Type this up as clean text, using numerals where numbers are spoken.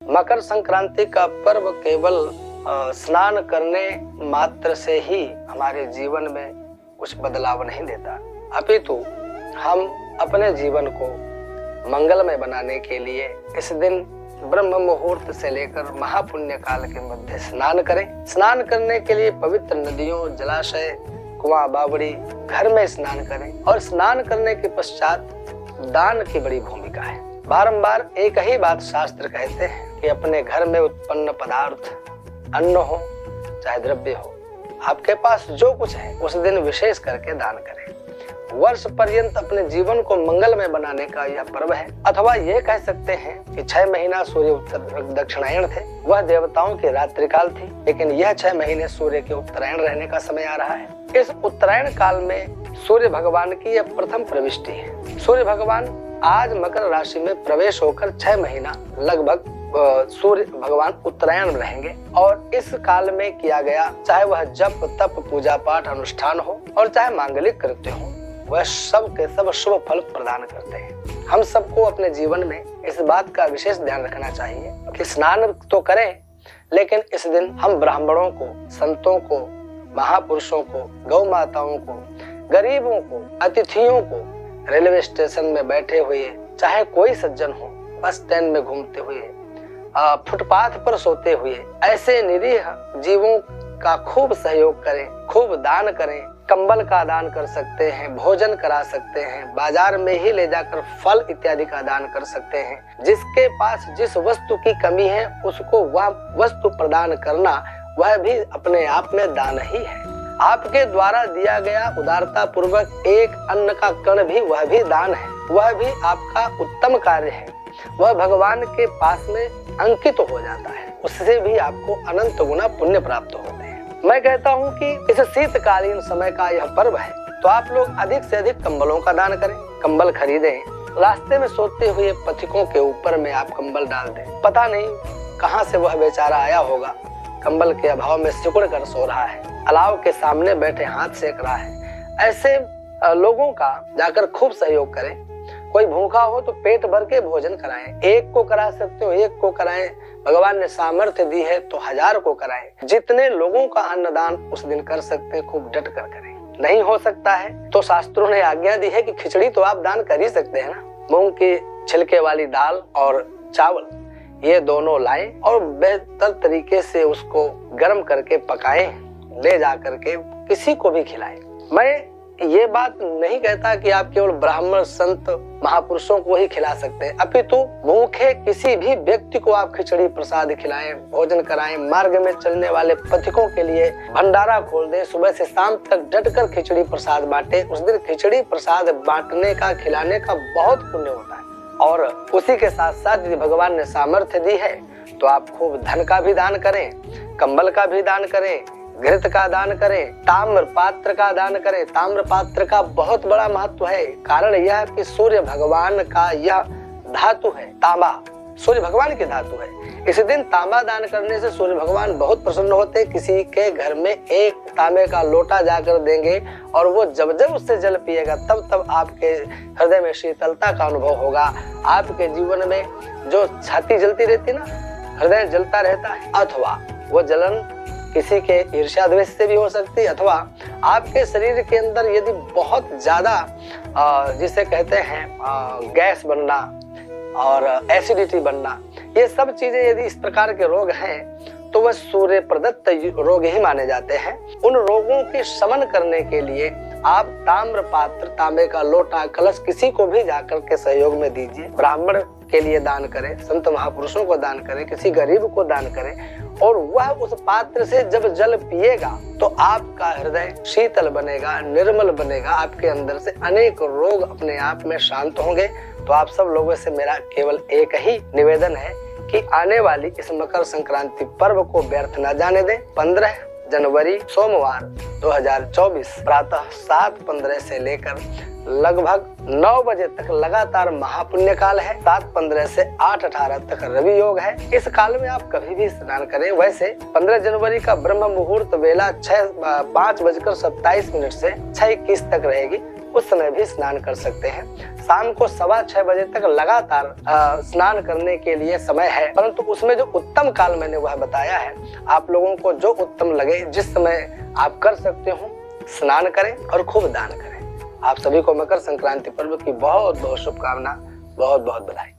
मकर संक्रांति का पर्व केवल स्नान करने मात्र से ही हमारे जीवन में कुछ बदलाव नहीं देता, अपितु हम अपने जीवन को मंगलमय बनाने के लिए इस दिन ब्रह्म मुहूर्त से लेकर महापुण्य काल के मध्य स्नान करें। स्नान करने के लिए पवित्र नदियों, जलाशय, कुआं, बावड़ी, घर में स्नान करें और स्नान करने के पश्चात दान की बड़ी भूमिका है। बारंबार एक ही बात शास्त्र कहते हैं कि अपने घर में उत्पन्न पदार्थ, अन्न हो चाहे द्रव्य हो, आपके पास जो कुछ है उस दिन विशेष करके दान करें। वर्ष पर्यंत अपने जीवन को मंगलमय बनाने का यह पर्व है। अथवा ये कह सकते हैं कि 6 महीना सूर्य उत्तर दक्षिणायन थे, वह देवताओं की रात्रिकाल थी, लेकिन यह 6 महीने सूर्य के उत्तरायण रहने का समय आ रहा है। इस उत्तरायण काल में सूर्य भगवान की यह प्रथम प्रविष्टि है। सूर्य भगवान आज मकर राशि में प्रवेश होकर 6 महीना लगभग सूर्य भगवान उत्तरायण में रहेंगे और इस काल में किया गया, चाहे वह जप, तप, पूजा पाठ, अनुष्ठान हो और चाहे मांगलिक कृत्य हो, वह सब के सब शुभ फल प्रदान करते हैं। हम सबको अपने जीवन में इस बात का विशेष ध्यान रखना चाहिए कि स्नान तो करें, लेकिन इस दिन हम ब्राह्मणों को, संतों को, महापुरुषों को, गौ माताओं को, गरीबों को, अतिथियों को, रेलवे स्टेशन में बैठे हुए, चाहे कोई सज्जन हो, बस स्टैंड में घूमते हुए, फुटपाथ पर सोते हुए, ऐसे निरीह जीवों का खूब सहयोग करें, खूब दान करें। कंबल का दान कर सकते हैं, भोजन करा सकते हैं, बाजार में ही ले जाकर फल इत्यादि का दान कर सकते हैं। जिसके पास जिस वस्तु की कमी है उसको वह वस्तु प्रदान करना, वह भी अपने आप में दान ही है। आपके द्वारा दिया गया उदारता पूर्वक एक अन्न का कण भी, वह भी दान है, वह भी आपका उत्तम कार्य है। वह भगवान के पास में अंकित हो जाता है, उससे भी आपको अनंत गुना पुण्य प्राप्त होते हैं। मैं कहता हूँ कि इस शीतकालीन समय का यह पर्व है, तो आप लोग अधिक से अधिक कंबलों का दान करें, कंबल खरीदें। रास्ते में सोते हुए पथिकों के ऊपर में आप कंबल डाल दें। पता नहीं कहाँ से वह बेचारा आया होगा, कंबल के अभाव में सिकुड़ कर सो रहा है, अलाव के सामने बैठे हाथ सेक रहा है। ऐसे लोगों का जाकर खूब सहयोग करें। कोई भूखा हो तो पेट भर के भोजन कराएं। एक को करा सकते हो, एक को कराएं। भगवान ने सामर्थ्य दी है तो 1000 को कराएं। जितने लोगों का अन्नदान उस दिन कर सकते हैं, खूब डट कर करें। नहीं हो सकता है तो शास्त्रों ने आज्ञा दी है कि खिचड़ी तो आप दान कर ही सकते हैं ना। मूंग के छिलके वाली दाल और चावल, ये दोनों लाएं और बेहतर तरीके से उसको गर्म करके पकाएं, ले जा करके किसी को भी खिलाएं। मैं ये बात नहीं कहता कि आप केवल ब्राह्मण, संत, महापुरुषों को ही खिला सकते हैं, अपितु भूखे किसी भी व्यक्ति को आप खिचड़ी प्रसाद खिलाएं, भोजन कराएं। मार्ग में चलने वाले पथिकों के लिए भंडारा खोल दें, सुबह से शाम तक डटकर खिचड़ी प्रसाद बांटे। उस दिन खिचड़ी प्रसाद बांटने का, खिलाने का बहुत पुण्य होता है। और उसी के साथ साथ यदि भगवान ने सामर्थ्य दी है तो आप खूब धन का भी दान करें, कंबल का भी दान करें, घृत का दान करें, ताम्र पात्र का दान करें। ताम्र पात्र का बहुत बड़ा महत्व है। कारण यह कि सूर्य भगवान का यह धातु है, तांबा सूर्य भगवान की धातु है। इस दिन तांबा दान करने से सूर्य भगवान बहुत प्रसन्न होते। किसी के घर में एक तांबे का लोटा जाकर देंगे और वो जब जब उससे जल पिएगा तब तब आपके हृदय में शीतलता का अनुभव होगा। आपके जीवन में जो छाती जलती रहती ना, हृदय जलता रहता है, अथवा वो जलन किसी के ईर्ष्या द्वेष से भी हो सकती है, अथवा आपके शरीर के अंदर यदि बहुत ज्यादा जिसे कहते हैं गैस बनना और एसिडिटी बनना, ये सब चीजें यदि इस प्रकार के रोग हैं तो वह सूर्य प्रदत्त रोग ही माने जाते हैं। उन रोगों के शमन करने के लिए आप ताम्र पात्र, तांबे का लोटा, कलश किसी को भी जाकर के सहयोग में दीजिए। ब्राह्मण के लिए दान करें, संत महापुरुषों को दान करें, किसी गरीब को दान करें और वह उस पात्र से जब जल पिएगा तो आपका हृदय शीतल बनेगा, निर्मल बनेगा। आपके अंदर से अनेक रोग अपने आप में शांत होंगे। तो आप सब लोगों से मेरा केवल एक ही निवेदन है कि आने वाली इस मकर संक्रांति पर्व को व्यर्थ न जाने दें। 15 जनवरी सोमवार 2024 प्रातः 7:15 से लेकर लगभग 9 बजे तक लगातार महापुण्य काल है। 7:15 से 8:18 तक रवि योग है। इस काल में आप कभी भी स्नान करें। वैसे 15 जनवरी का ब्रह्म मुहूर्त वेला 5:27 से 6:21 तक रहेगी। उस समय भी स्नान कर सकते हैं। शाम को 6:15 बजे तक लगातार स्नान करने के लिए समय है, परंतु उसमें जो उत्तम काल मैंने वह बताया है। आप लोगों को जो उत्तम लगे, जिस समय आप कर सकते हो स्नान करें और खूब दान करें। आप सभी को मकर संक्रांति पर्व की बहुत बहुत शुभकामना, बहुत बहुत बधाई।